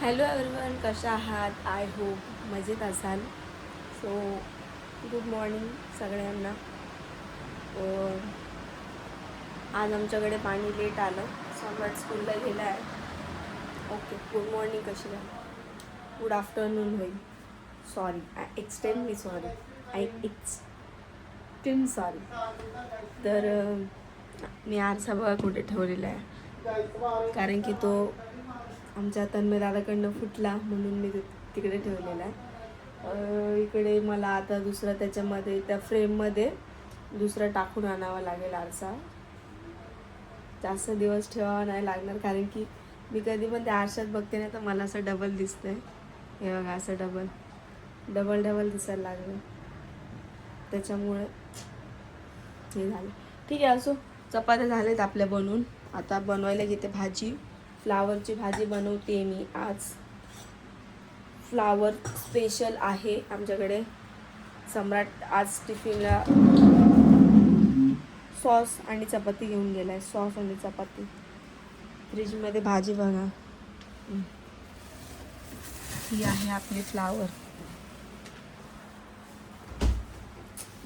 Hello everyone, कशा आहात? I hope मजेत असाल. सो गुड मॉर्निंग सगळ्यांना. आज आमच्याकडे पाणी लेट आलं. सम्राट स्कूलला गेला आहे. ओके, गुड मॉर्निंग कशी आहे? गुड आफ्टरनून होईल. Sorry, I extend me sorry. तर मी आरसा बघा कुठे ठेवलेला आहे, कारण की तो आमच्या तन्मय दादाकडनं फुटला म्हणून मी तिकडे ठेवलेला आहे. इकडे मला आता दुसरा त्याच्यामध्ये त्या फ्रेममध्ये दुसरा टाकून आणावा लागेल आरसा. जास्त दिवस ठेवावा नाही लागणार, कारण की मी कधी पण त्या आरशात बघते ना तर मला असं डबल दिसतंय. हे बघा, असं डबल दिसायला लागलं. त्याच्यामुळे हे झालं. ठीक आहे, असो. चपात्या झालेत आपल्या बनवून. आता बनवायला घेते भाजी. फ्लावरची भाजी बनवते मी आज. फ्लावर स्पेशल आहे आमच्याकडे. सम्राट आज टिफिनला सॉस आणि चपाती घेऊन गेलाय. सॉस आणि चपाती. फ्रीजमध्ये भाजी बघा, ही आहे आपली फ्लावर.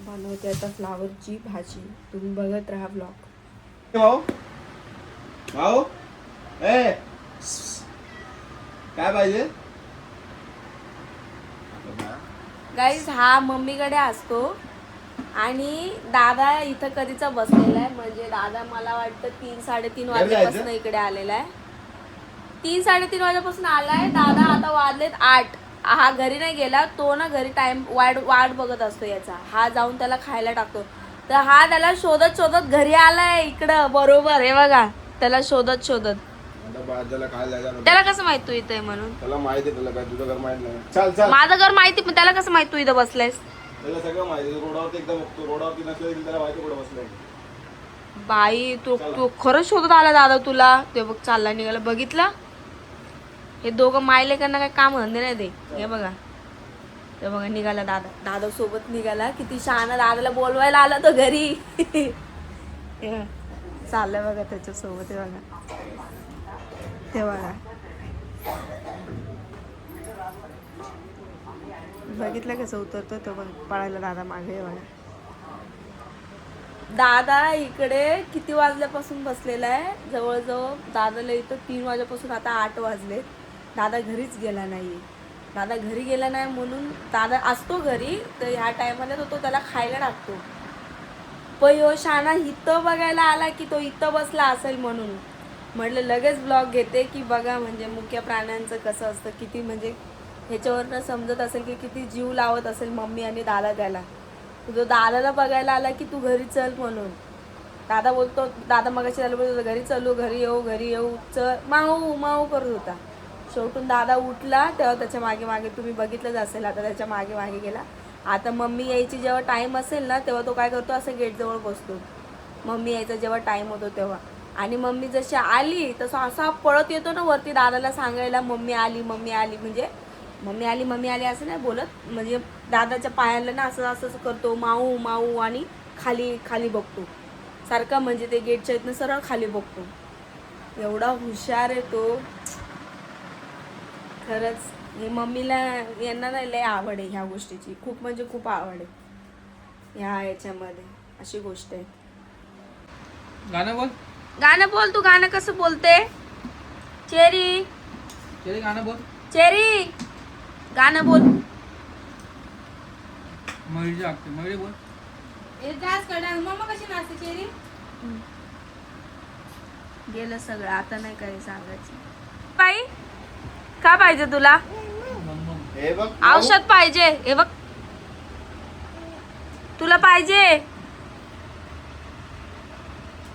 बनवते आता फ्लावरची भाजी. तुम्ही बघत राहा ब्लॉग. भाऊ ए काय पाहिजे? गाईज, हा मम्मीकडे असतो आणि दादा इथं कधीचा बसलेला आहे. म्हणजे दादा मला वाटतं 3-3:30 वाजल्यापासून इकडे आलेला आहे. 3-3:30 वाजल्यापासून आलाय दादा. आता वाजलेत 8. हा घरी नाही गेला. तो ना घरी टाइम वाट बघत असतो याचा. हा जाऊन त्याला खायला टाकतो. तर हा त्याला शोधत घरी आलाय इकडं. बरोबर, हे बघा, त्याला शोधत त्याला कसं माहित तू इथे म्हणून? त्याला माहिती आहे. त्याला काय तुझं घर माहित नाही? चल चल, माझं घर माहिती, पण त्याला कसं माहित तू इथं बसलायस? त्याला सगळं माहिती. रोडावरती एकदम बघतो. रोडावरती नसले त्याला माहिती कुठे बसलाय. बाई, तू खरंच शोधत आला दादा तुला. ते बघ, चालला निघाला. बघितला? हे दोघं मायलेकांना काय काम धंदे नाही दे. हे बघा, ते बघा, निघाला दादा सोबत निघाला. किती शहाणा. दादाला बोलवायला आला तो घरी. चाललंय बघा त्याच्यासोबत. हे बघा, ते बघा, बघितलं कसं उतरतो तो. बघ, पळायला दादा मागे. हे बघा, दादा इकडे किती वाजल्यापासून बसलेला आहे. जवळजवळ दादाला इथं 3 वाजल्यापासून आता 8 वाजले. दादा घरीच गेला नाही. दादा घरी गेला नाही म्हणून दादा असतो घरी, तर ह्या टायमाला तो त्याला खायला टाकतो. पण ह्यो शाना इथं बघायला आला की तो इथं बसला असेल म्हणून म्हटलं लगेच ब्लॉग घेते की बघा म्हणजे मुख्य प्राण्यांचं कसं असतं. किती म्हणजे ह्याच्यावरनं समजत असेल की किती जीव लावत असेल मम्मी आणि दादा त्याला. तो दादाला बघायला आला की तू घरी चल म्हणून. दादा बोलतो, दादा मगाशी त्याला बोलतो घरी चलू, घरी येऊ चल, माऊ करत होता. शेवटून दादा उठला तेव्हा त्याच्या मागे तुम्ही बघितलंच असेल. आता त्याच्या मागे गेला. आता मम्मी यायची जेव्हा टाईम असेल ना तेव्हा तो काय करतो, असं गेटजवळ बसतो. मम्मी यायचा जेव्हा टाईम होतो तेव्हा. आणि मम्मी जशी आली तसं असा पळत येतो ना वरती दादाला सांगायला मम्मी आली. म्हणजे मम्मी आली असं नाही बोलत. म्हणजे दादाच्या पायाला ना असं करतो, माऊ आणि खाली बघतो सारखा. म्हणजे ते गेटच्या इथनं सरळ खाली बघतो. एवढा हुशार आहे तो खरंच. हे मम्मीला यांना नाही लय आवड आहे ह्या गोष्टीची. खूप म्हणजे खूप आवड आहे ह्या याच्यामध्ये. अशी गोष्ट आहे. गाणं बोल तू. गाणं कसं बोलते? चेरी गाणं बोल. चेरी गाणं बोल. मयुरी बोल. मम्मा कशी नाचते चेरी? गेलं सगळं, आता नाही काही सांगायचं. बाई, का पाहिजे तुला? हे बघ, औषध पाहिजे. हे बघ, तुला पाहिजे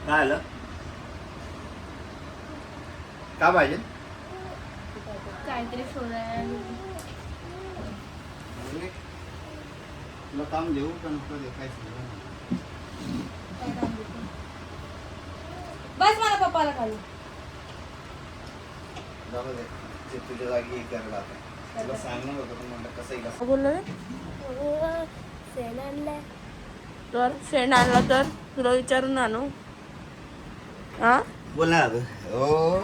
काय आलं? का पाहिजे? काहीतरी शोधायला. तुला काम देऊ का नको देखायचं? बस, मला पप्पाला खाली. जाऊ दे, जे तुझ्या जागी करायला आता. तुला सांगणार होतं पण म्हणलं कसं येईल. बोललो तर फ्रेंड आणला तर तुला विचारून आणू. हा बोल ना. ओ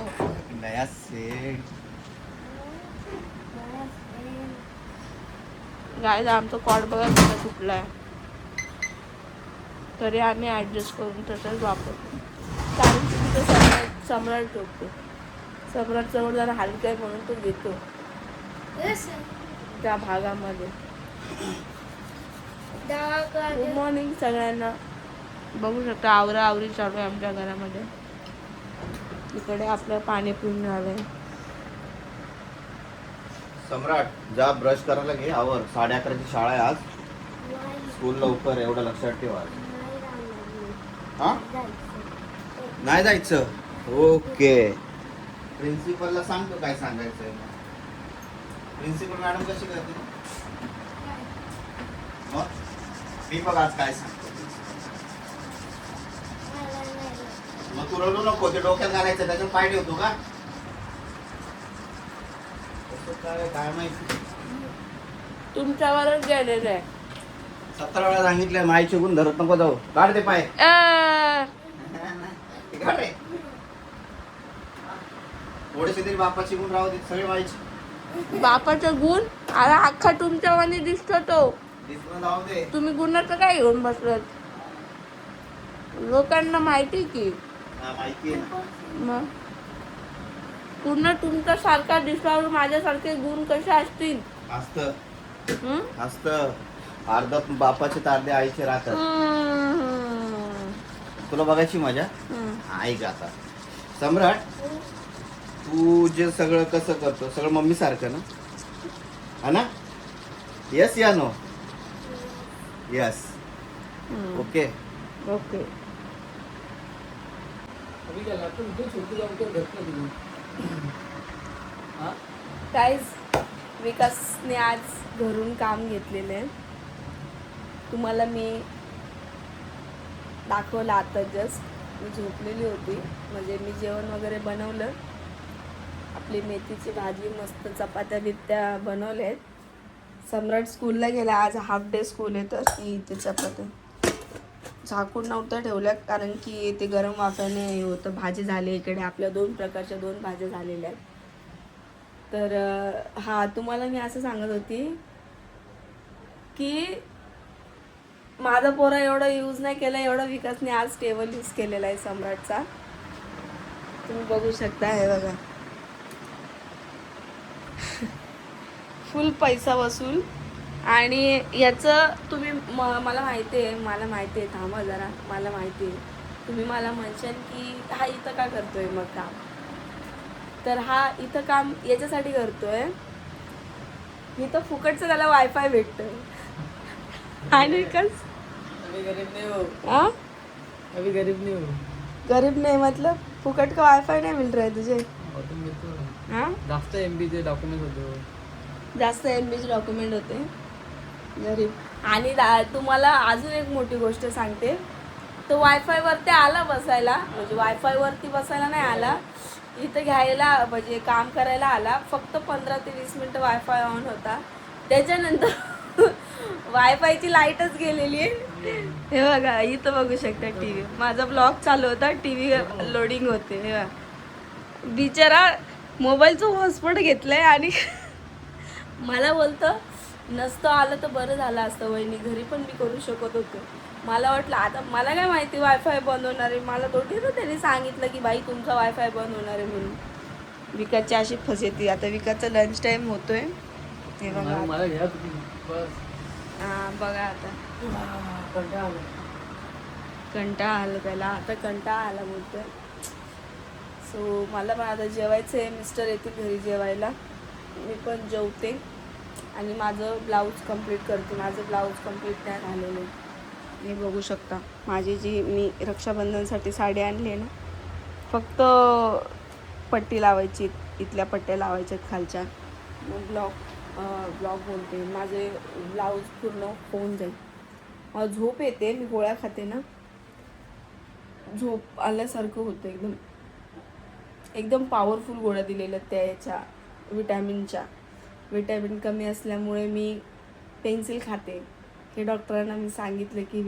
नया सेट. गाय आमचं कॉड बघा कसं तुटला आहे, तरी आम्ही ॲडजस्ट करून तसंच वापरतो. कारण की तिथं सम्राट ठेवतो. सम्राट जवळ जरा हलका आहे म्हणून तो घेतो त्या भागामध्ये. गुड मॉर्निंग सगळ्यांना. बघू शकता आवरा आवरी चालू आहे आमच्या घरामध्ये. इकडे आपलं पाणी पिऊन झालंय. सम्राट जा ब्रश करायला घे, आवर. 11:30ची शाळा आहे आज. स्कूल लवकर आहे, एवढं लक्षात ठेवा. हा नाही जायचं. ओके. प्रिन्सिपलला सांगतो काय सांगायचंय. प्रिन्सिपल मॅडम कशी करते मग मी बघ आज काय सांगतो. मग तू रडू नको, ते डोक्यात घालायचं, त्याच्यात पाय ठेवतो का? काय माहिती, तुमच्यावरच गेलेलं आहे. 17 वेळा सांगितलंय माईचे गुण धरत नको जाऊ. काढ ते पाय. काढ रे. थोडेसे तरी बापाची गुण राहू दे, सगळे माईचे. बापाचा गुण आता अख्खा तुमच्यावानी दिसतो तो. दिसणं जाऊ दे. तुम्ही गुणाचं काय घेऊन बसलात? लोकांना माहिती की हा, माहिती आहे ना. मग पूर्ण तुमच्या सारखा दिसल्यावर माझ्यासारखे गुण कसे असतील? असतं हं? असतं. अर्धा बापाचे तर अर्धे आईचे राहतात. तुला बघायची मजा. हं. ऐक आता सम्राट, तू जे सगळं कसं करतो सगळं मम्मी सारखं ना, हा ना? यस या नो? यस. हं. ओके. ओके. अभी क्या लैपटॉप इतने छोटे जाओ तो ढकना तुम्हें. हाँ गाईज, विकासने आज घरून काम घेतलेलं आहे. तुम्हाला मी दाखवलं आता जस्ट. मी झोपलेली होती, म्हणजे मी जेवण वगैरे बनवलं. आपली मेथीची भाजी, मस्त चपात्या बित्त्या बनवल्या आहेत. सम्राट स्कूलला गेला आज, हाफ डे स्कूल आहे. तर इथे चपात्या झाकून नव्हत्या ठेवल्या कारण की ते गरम वाफ्याने हे होतं. भाजी झाली इकडे, आपल्या 2 प्रकारच्या 2 भाज्या झालेल्या आहेत. तर हा तुम्हाला मी असं सांगत होती की माझा पोरा एवढा यूज नाही केला एवढा विकासने आज टेबल यूज केलेला आहे सम्राटचा. तुम्ही बघू शकता, हे बघा. फुल पैसा वसूल. आणि याचं तुम्ही मला माहिती आहे थांबा जरा. मला माहिती आहे तुम्ही मला म्हणशाल की हा इथं का करतोय मग काम. तर हा इथं काम याच्यासाठी करतोय, इथं फुकटचं त्याला वायफाय भेटतोय. आणि विकास अभी गरीब नहीं हो. हाँ अभी गरीब नहीं हो. गरीब नहीं मतलब फुकट का वायफाय नहीं मिल रहा है तुझे? और तुम मिळतो हाँ जास्त MB चे डॉक्युमेंट होतो. जास्त MBचे डॉक्युमेंट होते. गरीब. आणि तुम्हाला अजून एक मोठी गोष्ट सांगते. तो वायफायवरती आला बसायला, म्हणजे वायफायवरती बसायला नाही आला, इथं घ्यायला म्हणजे काम करायला आला. फक्त 15 ते 20 मिनटं वायफाय ऑन होता. त्याच्यानंतर वायफायची लाईटच गेलेली आहे. हे बघा, इथं बघू शकता TV. माझा ब्लॉग चालू होता, TV लोडिंग होते. हे बघा, बिचारा मोबाईलचं हॉटस्पॉट घेतलंय आणि मला बोलतं नसतं आलं तर बरं झालं असतं वहिनी, घरी पण मी करू शकत होतो. मला वाटलं आता मला काय माहिती वायफाय बंद होणार आहे. मला थोडी ना त्यांनी सांगितलं की बाई तुमचा वायफाय बंद होणार आहे म्हणून. विकासची अशी फसेती. आता विकासचा लंच टाईम होतोय. हे बघा आता. मला घ्या तुम्ही बस. हां बघा आता कंटाळा आला. कंटाळा आला त्याला. आता कंटाळा आला बोलतोय. सो मला पण आता जेवायचं आहे. मिस्टर येतील घरी जेवायला, मी पण जेवते आणि माझं ब्लाऊज कंप्लीट करते. माझं ब्लाऊज कंप्लीट नाही झालेलं आहे. हे बघू शकता माझी जी मी रक्षाबंधनसाठी साडी आणली आहे ना, फक्त पट्टी लावायची, इथल्या पट्ट्या लावायच्या खालच्या. मग ब्लॉग बोलते, माझे ब्लाऊज पूर्ण होऊन जाईल. मला झोप येते, मी गोळ्या खाते ना, झोप आल्यासारखं होतं. एकदम पॉवरफुल गोळ्या दिलेल्या त्या याच्या विटॅमिनच्या. विटॅमिन कमी असल्यामुळे मी पेन्सिल खाते. हे डॉक्टरांना मी सांगितलं की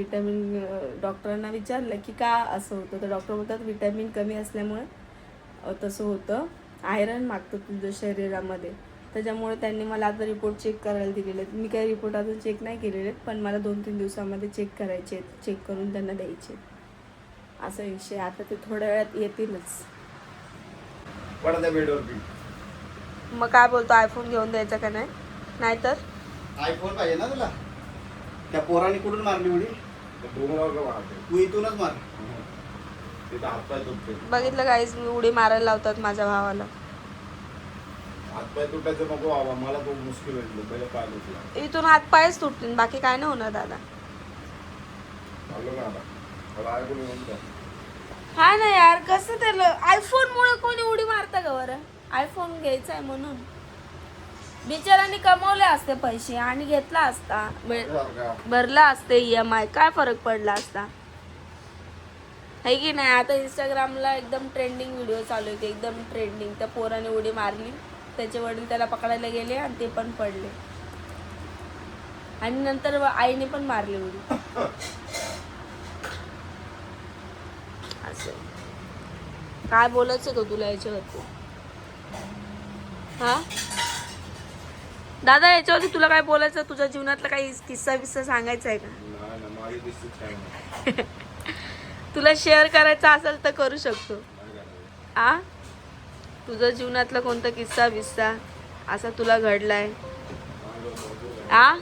डॉक्टरांना विचारलं की का असं होतं, तर डॉक्टर बोलतात विटॅमिन कमी असल्यामुळे तसं होतं. आयरन मागतं तुझ्या शरीरामध्ये, त्याच्यामुळे त्यांनी मला आता रिपोर्ट चेक करायला दिलेले आहेत. मी काही रिपोर्ट अजून चेक नाही केलेले आहेत, पण मला 2-3 दिवसामध्ये चेक करायचे आहेत. चेक करून त्यांना द्यायचे आहेत. असा विषय. आता ते थोड्या वेळात येतीलच. पडद्या बेडवरती मग काय बोलतो, आयफोन घेऊन द्यायचा का नाही? नाहीतर आयफोन पाहिजे ना तुला. त्या पोराने कुठून मारली उडी? तू इथूनच मार. तिथं हातपाय तुटते. बघितलं गाईस, मी उडी मारायला लावतात माझ्या भावाला. हातपाय तुटायचं नको बाबा, मला खूप मुश्किल भेटलं पहिले पाय तुटला. इथून हात पायच तुटतील, बाकी काय नाही होणार दादा. चाललो ना आता. मला ऐकून येऊन द्या. हा ना यार, कसं त्याला आयफोन मुळे कोणी उडी मारता का बरं? आयफोन घ्यायचा आहे म्हणून. बिचारांनी कमवले असते पैसे आणि घेतला असता, भरला असते EMI, काय फरक पडला असता? है की नाही? आता इंस्टाग्रामला एकदम ट्रेंडिंग व्हिडिओ चालू होते, एकदम ट्रेंडिंग. त्या पोराने उडी मारली, त्याचे वडील त्याला पकडायला गेले आणि ते पण पडले, आणि नंतर आईने पण मारली उडी. असं काय बोलायचं का तुला याच्यावरती? हा दादा, याच्यावरती तुला काय बोलायचं? तुझ्या जीवनातला काही किस्सा बिस्सा सांगायचा आहे का? तुला शेअर करायचा असेल तर करू शकतो. आ तुझ्या जीवनातला कोणता किस्सा बिस्सा असा तुला घडलाय? आ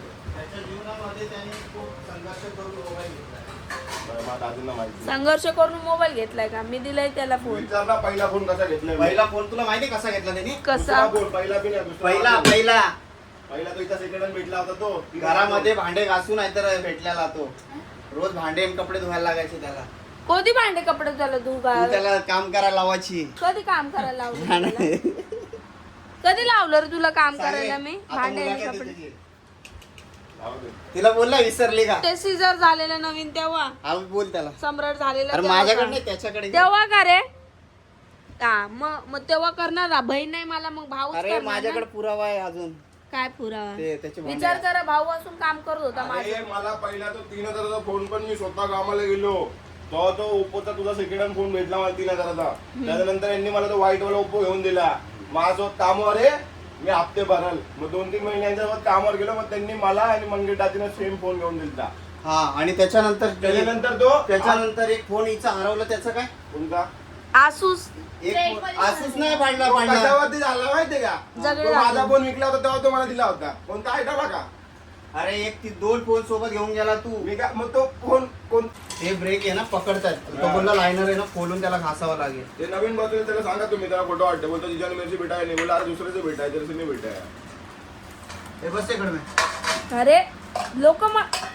संघर्ष करून मोबाईल घेतलाय का? मी दिलाय त्याला फोन. पहिला फोन कसा घेतला? पहिला फोन तुला माहिती कसा घेतला त्याने? कसा? पहिला तो इथं सेकंड हँड भेटला होता. तो घरामध्ये भांडे घासून नाहीतर भेटलेला. तो रोज भांडे आणि कपडे धुवायला लागायचे त्याला. कधी भांडे कपडे झालं तू? त्याला काम करायला लावायची. कधी काम करायला लावलं? कधी लावलं रे तुला काम करायला मी? भांडे आणि कपडे. तिला बोलला विसरली का? ते सीझर झालेलं नवीन तेव्हा. हा बोल त्याला. सम्राट झालेला अरे तेव्हा माझ्याकडे का? नाही, त्याच्याकडे. तेव्हा का रे? हा मग तेव्हा करणार. बहीण नाही मला, मग भाऊ. अरे माझ्याकडे पुरावा आहे अजून. काय पुरावा? ते त्याचे भांडे विचार करा, भाऊ असून काम करत होता माझा. मला पहिला तो 3000चा फोन पण मी स्वतः कामाला गेलो तो ओप्पोचा तुझा सेकंड हँड फोन भेटला मला 3000चा. त्याच्यानंतर यांनी मला तो व्हाईट वाला ओप्पो घेऊन दिला. माझ्यासोबत कामावर आहे, मी हप्ते भरल. मग 2-3 महिन्यांच्या कामावर गेलो, मग त्यांनी मला आणि मंगे टाकीनं सेम फोन घेऊन दिला. हा, आणि त्याच्यानंतर एक फोन हिचा हरवला. त्याचं काय? कोणता? आसूस. आसूस नाही पाडला. कशावरती झाला माहितीये का? जगले तो माझा लागले. फोन विकला होता तेव्हा तो मला दिला होता. कोणता आयटम का? अरे एक 2 फोन सोबत घेऊन गेला तू. मी का मग तो फोन कोण? हे ब्रेक आहे ना पकडतात. तो बोलला लायनर आहे ना, खोलून त्याला घासावं लागेल. ते नवीन बाजूला त्याला सांगा तुम्ही, त्याला फोटो वाटते. बोलतो जिजाने मेरची भेटाय नाही. बोला अरे दुसऱ्याचं भेटाय, जरसे नाही भेटाय. हे बस तिकडे मी. अरे लोक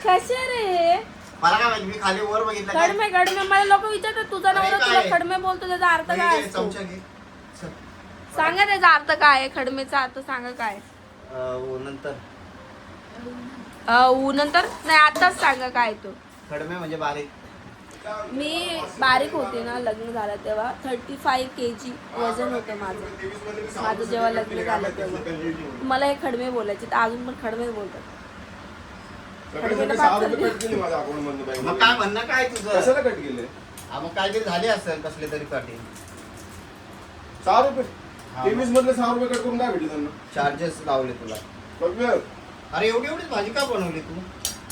कसे रे? मला काय माहिती, मी खाली वर बघितलं. खडमे खडमे मला लोक विचारतात, तुझा अरे नवरा काय? तुला खडमे बोलतो, त्याचा अर्थ काय असतो? चमचा घे. सांगा त्याचा अर्थ काय आहे? खडमेचा अर्थ सांगा काय? नंतर नंतर नाही, आताच सांगा काय तो. खडमे म्हणजे बारीक. मी बारीक होते ना, लग्न झालं तेव्हा 35 kg वजन होतं माझं जेव्हा लग्न झालं तेव्हा. मला हे खडमे बोलायचे, तर अजून पण खडमेच बोलतात. सगळे 6 रुपये कट केले माझ्या अकाउंट मधून. मग काय म्हणणं काय तुझं? कशाला कट केले? हा, मग काहीतरी झाले असेल कसले तरी काटे. 6 रुपये 23 मधले 6 रुपये कट करून काय भेटले त्यांना? चार्जेस लावले तुला. बघ अरे एवढीच भाजी का बनवली तू?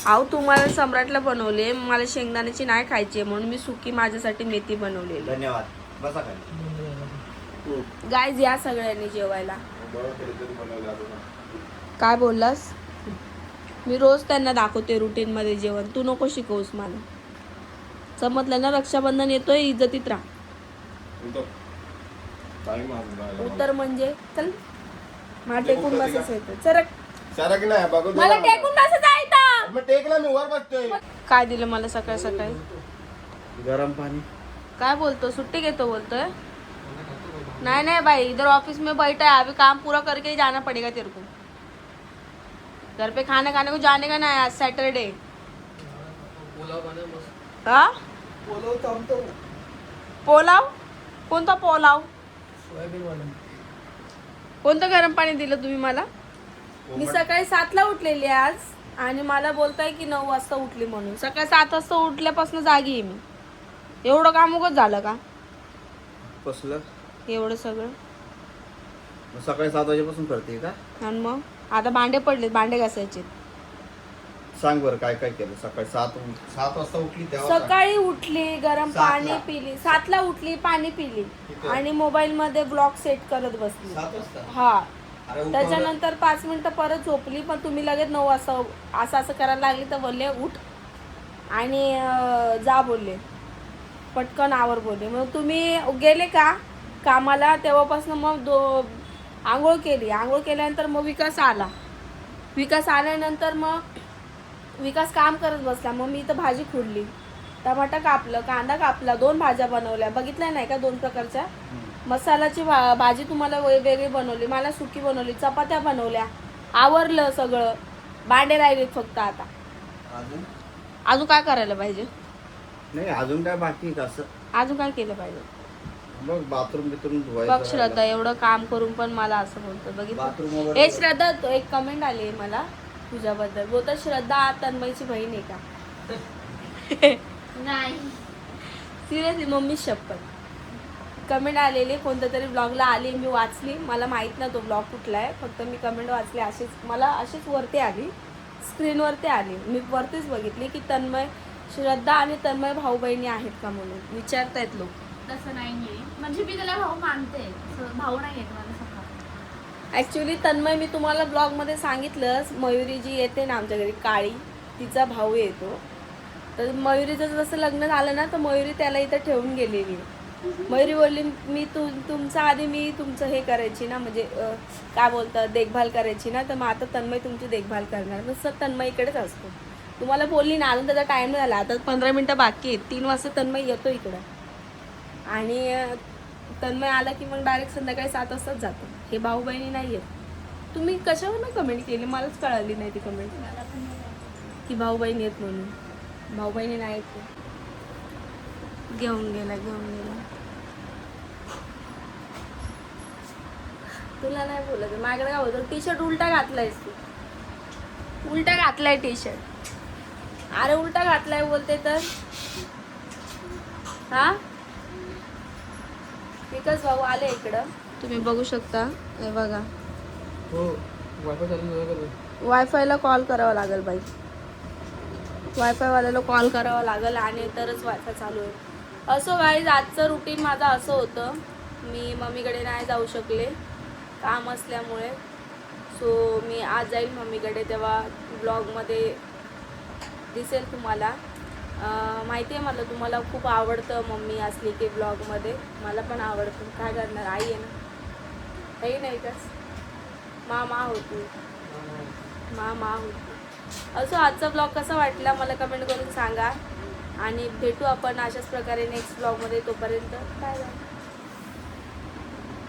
अहो तुम्हाला सम्राटला बनवले, मला शेंगदाण्याची नाही खायची म्हणून मी सुकी माझ्यासाठी मेथी बनवलेली. धन्यवाद. बसा खाली. गाईज या सगळ्यांनी जेवायला. बरं कधीतरी बनवलं आपण. काय बोललास? मी रोज त्यांना दाखवते रुटीन मध्ये जेवण. तू नको शिकवूस मला. समजलं ना? रक्षाबंधन येतोय, इज्जतीत राहा. उतर. टाइम आहे. उत्तर म्हणजे चल, मला टेकून बसायचं येतं. सरक. सारा की नाही बघू. मला टेकून बसायचं आहे इथं. मग टेकला मी वर बसतोय. काय दिलं मला सकाळ सकाळी? गरम पाणी. काय बोलतो? सुट्टी घेतो बोलतोय? नहीं नहीं भाई, इधर ऑफिस में बैठा है, अभी काम पूरा करके ही जाना पड़ेगा तेरे को. घर पे खाना खाने को जाने का ना है, आज सैटरडे. हाँ? पोलाव? कोणता पोलाव? कोणतं गरम पाणी दिलं तुम्ही मला? मी सकाळी 7ला उठलेली आज, आणि मला बोलताय की 9 वाजता उठली म्हणून. सकाळी 7 वाजता उठल्यापासून जागी आहे मी. एवढं काम उगत झालं का? कसलं? एवढं सगळं सकाळी 7 वाजेपासून करते का? आणि मग आता भांडे पडले, भांडे घासायचे. सांग बरं काय काय केलं सकाळी 7 वाजता उठली तेव्हा सांग. सकाळी उठली, गरम 7 ला. पाणी पिली, 7ला उठली, पाणी पिली ठीक आहे. आणि मोबाईल मध्ये ब्लॉग सेट करत बसली. 7 वाजता? हा, अरे उठवलं. त्याच्यानंतर 5 मिनिटं परत झोपली, पण तुम्ही लगेच 9 वाजता असं करायला लागली तर बोलले उठ आणि जा बोलले, पटकन आवर बोलले. मग तुम्ही गेले का कामाला, तेव्हापासून मग आंघोळ केली. आंघोळ केल्यानंतर मग विकास आला. विकास आल्यानंतर मग विकास काम करत बसला. मग मी इथं भाजी खुडली, टमाटा कापलं, कांदा कापला, 2 भाज्या बनवल्या. बघितल्या नाही का 2 प्रकारच्या मसाल्याची भाजी तुम्हाला वेगवेगळी बनवली, मला सुकी बनवली, चपात्या बनवल्या, आवरलं सगळं. भांडे राहिलेत फक्त. आता अजून काय करायला पाहिजे? नाही अजून काय बाकी आहे का असं? अजून काय केलं पाहिजे? बघ बाथरूम बघ धुवायचं श्रद्धा, एवढं काम करून पण मला असं बोलतो. बघितलं? बाथरूम ए वगैरे श्रद्धा, तो एक कमेंट आली आहे मला तुझ्याबद्दल. बोलतात श्रद्धा तन्मयची बहीण आहे का? नाही. सिरियसली, मम्मी शपथ. कमेंट आलेली कोणत्या तरी ब्लॉगला आली, मी वाचली. मला माहीत नाही तो ब्लॉग कुठला आहे, फक्त मी कमेंट वाचली. मला अशीच वरती आली, स्क्रीनवरती आली. मी वरतीच बघितली की श्रद्धा आणि तन्मय भाऊ बहिणी आहेत का म्हणून विचारतायत लोक. तसं नाहीये, म्हणजे मी त्याला भाऊ मानते, असं भाऊ नाही येत मला सकाळ. ॲक्च्युली तन्मय, मी तुम्हाला ब्लॉगमध्ये सांगितलंच, मयुरी जी येते ना आमच्या घरी, काळी, तिचा भाऊ येतो. तर मयुरीचं जसं लग्न झालं ना, तर मयुरी त्याला इथं ठेवून गेलेली. मयुरी बोलली मी तुमच्या आधी मी तुमचं हे करायची ना, म्हणजे काय बोलतं, देखभाल करायची ना, तर मग आता तन्मय तुमची देखभाल करणार. नुसतं तन्मय इकडेच असतो. तुम्हाला बोलली ना, अजून त्याचा टाईम नाही झाला, आता 15 मिनटं बाकी आहेत. 3 वाजता तन्मय येतो इकडं आणि तन्मय आला की मग डायरेक्ट संध्याकाळी 7 वाजताच जातो. हे भाऊ बहिणी नाही आहेत. तुम्ही कशावर ना कमेंट केली, मलाच कळाली नाही ती कमेंट की भाऊ बहिणी आहेत म्हणून. भाऊ बहिणी नाही आहेत. घेऊन गेला तुला नाही बोलत. माझ्याकडे काय बोलतो, टी शर्ट उलटा घातलायस तू. उलटा घातलाय टी शर्ट. अरे उलटा घातलाय बोलते तर. हा, विकास भाऊ आले इकडं, तुम्ही बघू शकता. हे बघा, हो वायफाय चालू झालं का? वायफायला कॉल करावा लागेल बाई. वायफायवाल्याला कॉल करावा लागेल आणि तरच वायफाय चालू आहे. असं गाईज, आजचं रुटीन माझं असं होतं. मी मम्मीकडे नाही जाऊ शकले काम असल्यामुळे. सो मी आज जाईल मम्मीकडे, तेव्हा ब्लॉगमध्ये दिसेल तुम्हाला. माहिती आहे मला तुम्हाला खूप आवडतं मम्मी असली की ब्लॉगमध्ये. मला पण आवडतं, काय करणार, आई आहे ना. काही नाही का, मा होती. असं आजचा ब्लॉग कसा वाटला मला कमेंट करून सांगा आणि भेटू आपण अशाच प्रकारे नेक्स्ट ब्लॉगमध्ये. तोपर्यंत बाय बाय.